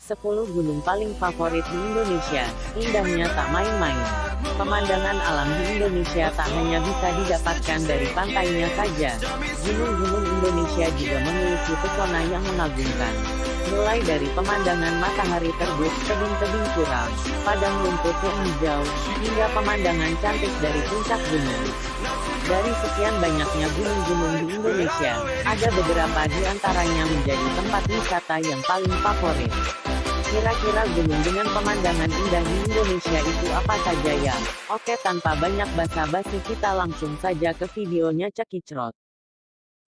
10 gunung paling favorit di Indonesia. Indahnya tak main-main. Pemandangan alam di Indonesia tak hanya bisa didapatkan dari pantainya saja. Gunung-gunung Indonesia juga memiliki pesona yang mengagumkan. Mulai dari pemandangan matahari terbit, tebing-tebing curam, padang rumput yang hijau, hingga pemandangan cantik dari puncak gunung. Dari sekian banyaknya gunung-gunung di Indonesia, ada beberapa di antaranya menjadi tempat wisata yang paling favorit. Kira-kira gunung dengan pemandangan indah di Indonesia itu apa saja ya? Oke, tanpa banyak basa-basi kita langsung saja ke videonya cekicrot.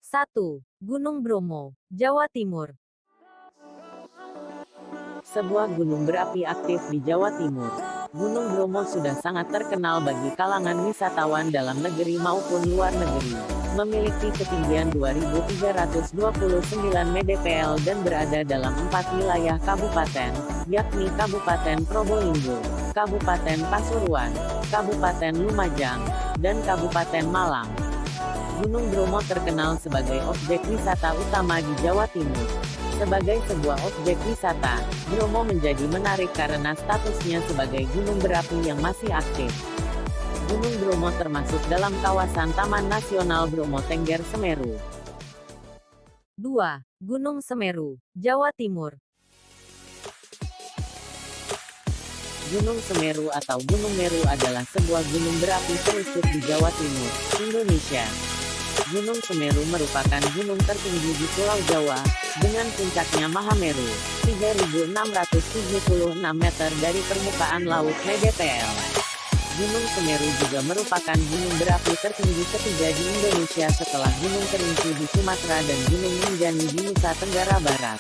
1. Gunung Bromo, Jawa Timur. Sebuah gunung berapi aktif di Jawa Timur. Gunung Bromo sudah sangat terkenal bagi kalangan wisatawan dalam negeri maupun luar negeri. Memiliki ketinggian 2.329 mdpl dan berada dalam 4 wilayah kabupaten, yakni Kabupaten Probolinggo, Kabupaten Pasuruan, Kabupaten Lumajang, dan Kabupaten Malang. Gunung Bromo terkenal sebagai objek wisata utama di Jawa Timur. Sebagai sebuah objek wisata, Bromo menjadi menarik karena statusnya sebagai gunung berapi yang masih aktif. Gunung Bromo termasuk dalam kawasan Taman Nasional Bromo Tengger Semeru. 2. Gunung Semeru, Jawa Timur. Gunung Semeru atau Gunung Meru adalah sebuah gunung berapi terucuk di Jawa Timur, Indonesia. Gunung Semeru merupakan gunung tertinggi di Pulau Jawa, dengan puncaknya Mahameru, 3.676 meter dari permukaan laut mdpl. Gunung Semeru juga merupakan gunung berapi tertinggi ketiga di Indonesia setelah Gunung Kerinci di Sumatera dan Gunung Rinjani di Nusa Tenggara Barat.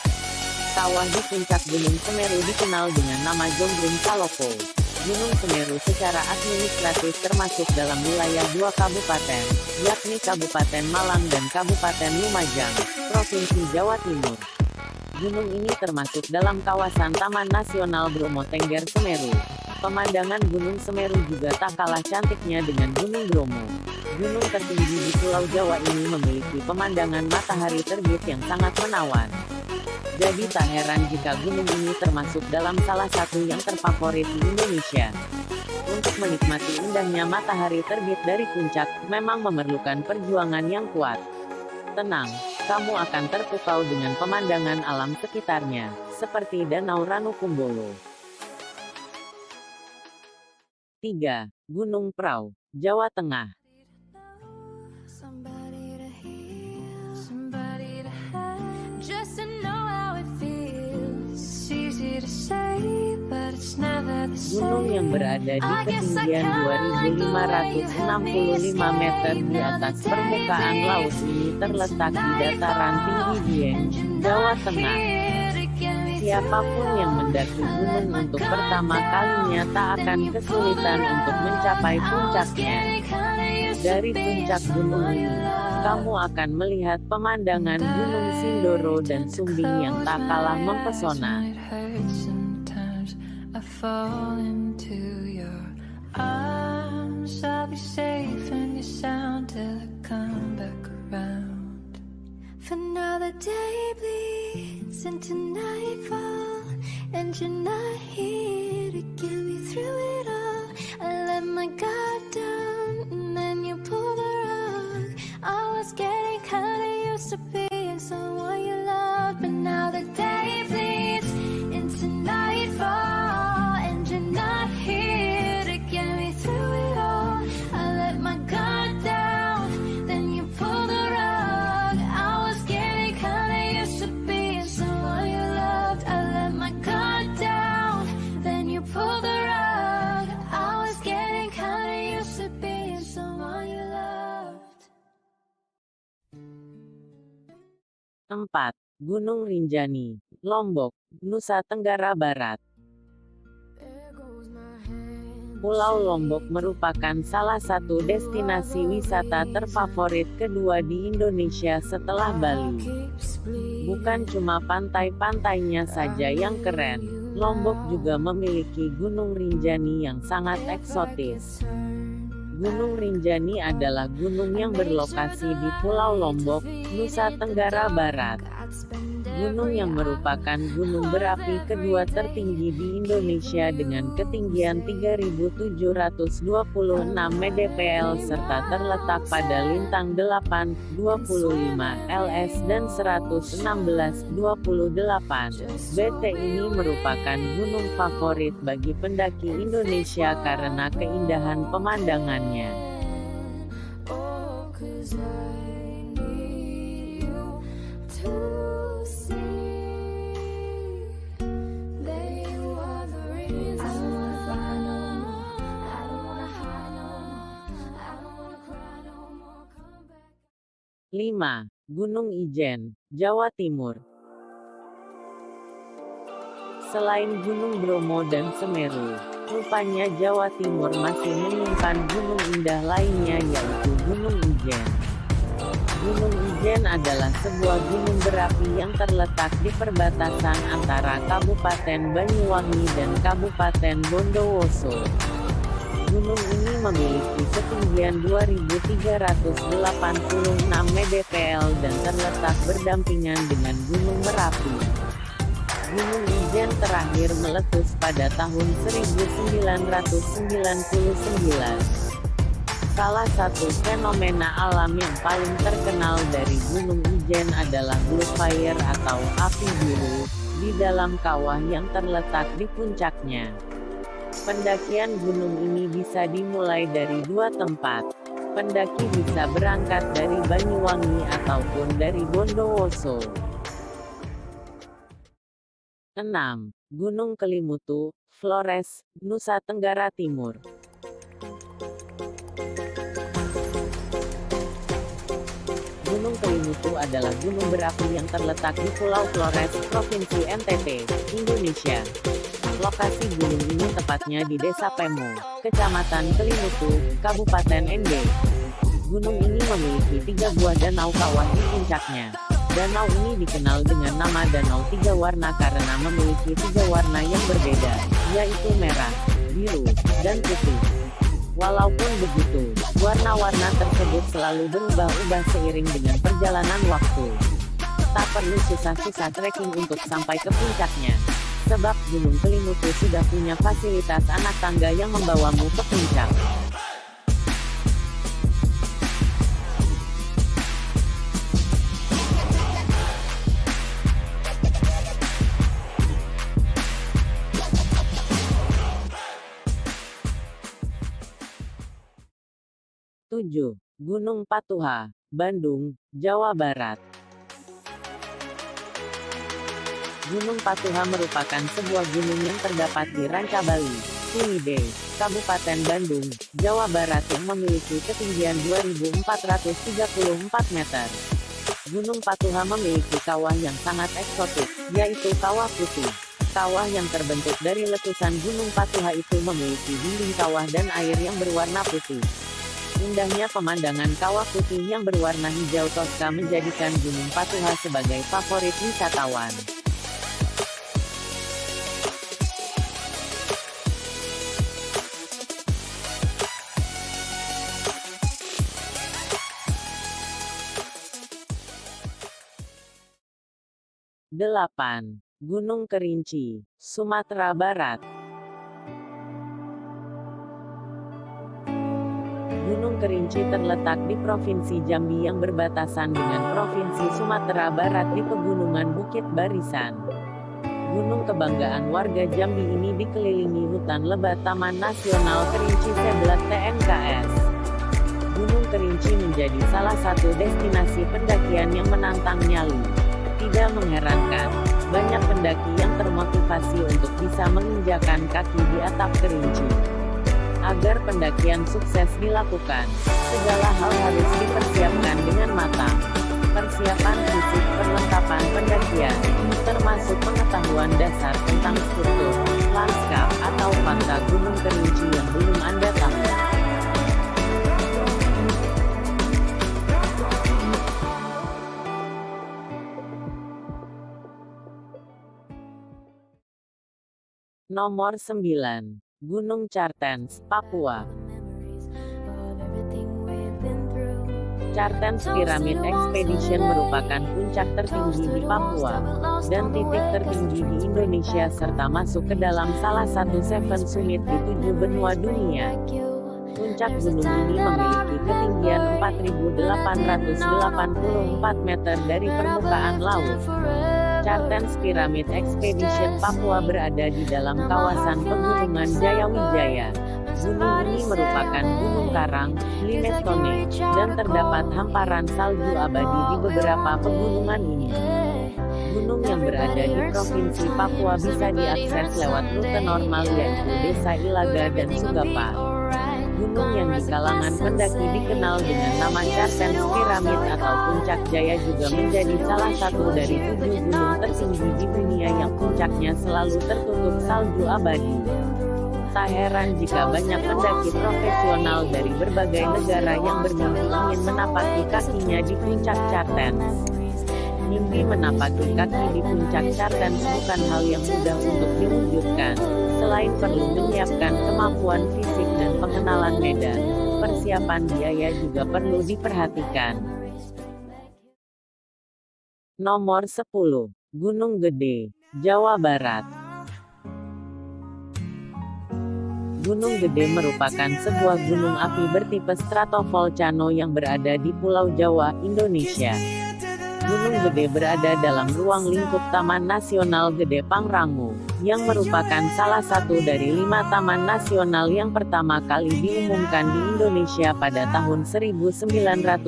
Kawah di puncak Gunung Semeru dikenal dengan nama Jonggring Saloko. Gunung Semeru secara administratif termasuk dalam wilayah 2 kabupaten, yakni Kabupaten Malang dan Kabupaten Lumajang, Provinsi Jawa Timur. Gunung ini termasuk dalam kawasan Taman Nasional Bromo Tengger Semeru. Pemandangan Gunung Semeru juga tak kalah cantiknya dengan Gunung Bromo. Gunung tertinggi di Pulau Jawa ini memiliki pemandangan matahari terbit yang sangat menawan. Jadi tak heran jika gunung ini termasuk dalam salah satu yang terfavorit di Indonesia. Untuk menikmati indahnya matahari terbit dari puncak, memang memerlukan perjuangan yang kuat. Tenang, kamu akan terpukau dengan pemandangan alam sekitarnya, seperti Danau Ranukumbolo. 3. Gunung Prau, Jawa Tengah. Gunung yang berada di ketinggian 2.565 meter di atas permukaan laut ini terletak di dataran tinggi Dieng, Jawa Tengah. Siapapun yang mendaki gunung untuk pertama kalinya tak akan kesulitan untuk mencapai puncaknya. Dari puncak gunung ini, kamu akan melihat pemandangan Gunung Sindoro dan Sumbing yang tak kalah mempesona. Fall into your arms, I'll be safe in your sound till I come back around. For now the day bleeds into nightfall, and you're not here to get me through it all. I let my guard down, and then you pulled the rug. I was getting kinda used to being someone you loved, but now the day bleeds into nightfall. Empat. Gunung Rinjani, Lombok, Nusa Tenggara Barat. Pulau Lombok merupakan salah satu destinasi wisata terfavorit kedua di Indonesia setelah Bali. Bukan cuma pantai-pantainya saja yang keren, Lombok juga memiliki Gunung Rinjani yang sangat eksotis. Gunung Rinjani adalah gunung yang berlokasi di Pulau Lombok, Nusa Tenggara Barat. Gunung yang merupakan gunung berapi kedua tertinggi di Indonesia dengan ketinggian 3.726 mdpl serta terletak pada lintang 8, 25 ls dan 116, 28 bt. Ini merupakan gunung favorit bagi pendaki Indonesia karena keindahan pemandangannya. Lima, Gunung Ijen, Jawa Timur. Selain Gunung Bromo dan Semeru, rupanya Jawa Timur masih menyimpan gunung indah lainnya yaitu Gunung Ijen. Gunung Ijen adalah sebuah gunung berapi yang terletak di perbatasan antara Kabupaten Banyuwangi dan Kabupaten Bondowoso. Gunung ini memiliki ketinggian 2.386 mdpl dan terletak berdampingan dengan Gunung Merapi. Gunung Ijen terakhir meletus pada tahun 1999. Salah satu fenomena alam yang paling terkenal dari Gunung Ijen adalah Blue Fire atau api biru di dalam kawah yang terletak di puncaknya. Pendakian gunung ini bisa dimulai dari dua tempat. Pendaki bisa berangkat dari Banyuwangi ataupun dari Bondowoso. 6. Gunung Kelimutu, Flores, Nusa Tenggara Timur. Gunung Kelimutu adalah gunung berapi yang terletak di Pulau Flores, Provinsi NTT, Indonesia. Lokasi gunung ini tepatnya di Desa Pemo, Kecamatan Kelimutu, Kabupaten Nd. Gunung ini memiliki 3 buah danau kawah di puncaknya. Danau ini dikenal dengan nama Danau Tiga Warna karena memiliki 3 warna yang berbeda, yaitu merah, biru, dan putih. Walaupun begitu, warna-warna tersebut selalu berubah-ubah seiring dengan perjalanan waktu. Tak perlu susah-susah trekking untuk sampai ke puncaknya. Sebab Gunung Kelimutu sudah punya fasilitas anak tangga yang membawamu ke puncak. Tujuh, Gunung Patuha, Bandung, Jawa Barat. Gunung Patuha merupakan sebuah gunung yang terdapat di Rancabali, Ciwidey, Kabupaten Bandung, Jawa Barat yang memiliki ketinggian 2.434 meter. Gunung Patuha memiliki kawah yang sangat eksotik, yaitu kawah putih. Kawah yang terbentuk dari letusan Gunung Patuha itu memiliki dinding kawah dan air yang berwarna putih. Indahnya pemandangan kawah putih yang berwarna hijau toska menjadikan Gunung Patuha sebagai favorit wisatawan. Delapan, Gunung Kerinci, Sumatera Barat. Gunung Kerinci terletak di Provinsi Jambi yang berbatasan dengan Provinsi Sumatera Barat di Pegunungan Bukit Barisan. Gunung kebanggaan warga Jambi ini dikelilingi hutan lebat Taman Nasional Kerinci Seblat TNKS. Gunung Kerinci menjadi salah satu destinasi pendakian yang menantang nyali. Tidak mengherankan, banyak pendaki yang termotivasi untuk bisa menginjakan kaki di atap Kerinci. Agar pendakian sukses dilakukan, segala hal harus dipersiapkan dengan matang. Persiapan fisik, perlengkapan pendakian, termasuk pengetahuan dasar tentang struktur, lanskap, atau fakta Gunung Kerinci yang belum Anda tahu. Nomor 9. Gunung Cartens, Papua. Cartens Pyramid Expedition merupakan puncak tertinggi di Papua dan titik tertinggi di Indonesia serta masuk ke dalam salah satu Seven Summit di 7 benua dunia. Puncak gunung ini memiliki ketinggian 4.884 meter dari permukaan laut. Cartens Pyramid Expedition Papua berada di dalam kawasan pegunungan Jayawijaya. Gunung ini merupakan gunung karang, limestone, dan terdapat hamparan salju abadi di beberapa pegunungan ini. Gunung yang berada di Provinsi Papua bisa diakses lewat rute normal yaitu Desa Ilaga dan Sugapa. Gunung yang di kalangan pendaki dikenal dengan nama Cartens Pyramid atau Puncak Jaya juga menjadi salah satu dari 7 gunung tertinggi di dunia yang puncaknya selalu tertutup salju abadi. Tak heran jika banyak pendaki profesional dari berbagai negara yang bermimpi ingin menapaki kakinya di puncak Cartens. Mimpi menapaki kaki di puncak Cartens bukan hal yang mudah untuk diwujudkan. Selain perlu menyiapkan kemampuan fisik dan pengenalan medan, persiapan biaya juga perlu diperhatikan. Nomor 10. Gunung Gede, Jawa Barat. Gunung Gede merupakan sebuah gunung api bertipe stratovolcano yang berada di Pulau Jawa, Indonesia. Gunung Gede berada dalam ruang lingkup Taman Nasional Gede Pangrango, yang merupakan salah satu dari 5 taman nasional yang pertama kali diumumkan di Indonesia pada tahun 1980.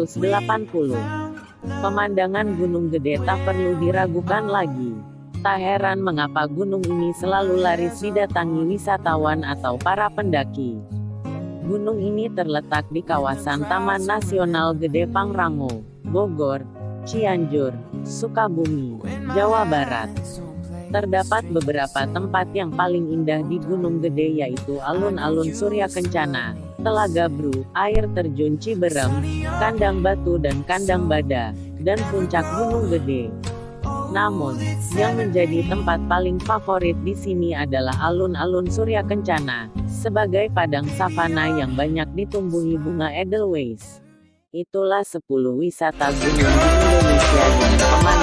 Pemandangan Gunung Gede tak perlu diragukan lagi. Tak heran mengapa gunung ini selalu laris didatangi wisatawan atau para pendaki. Gunung ini terletak di kawasan Taman Nasional Gede Pangrango, Bogor, Cianjur, Sukabumi, Jawa Barat. Terdapat beberapa tempat yang paling indah di Gunung Gede yaitu alun-alun Surya Kencana, Telaga Bru, air terjun Ciberem, Kandang Batu dan Kandang Bada, dan puncak Gunung Gede. Namun, yang menjadi tempat paling favorit di sini adalah alun-alun Surya Kencana, sebagai padang savana yang banyak ditumbuhi bunga Edelweiss. Itulah 10 wisata gunung di Indonesia dengan pemandangan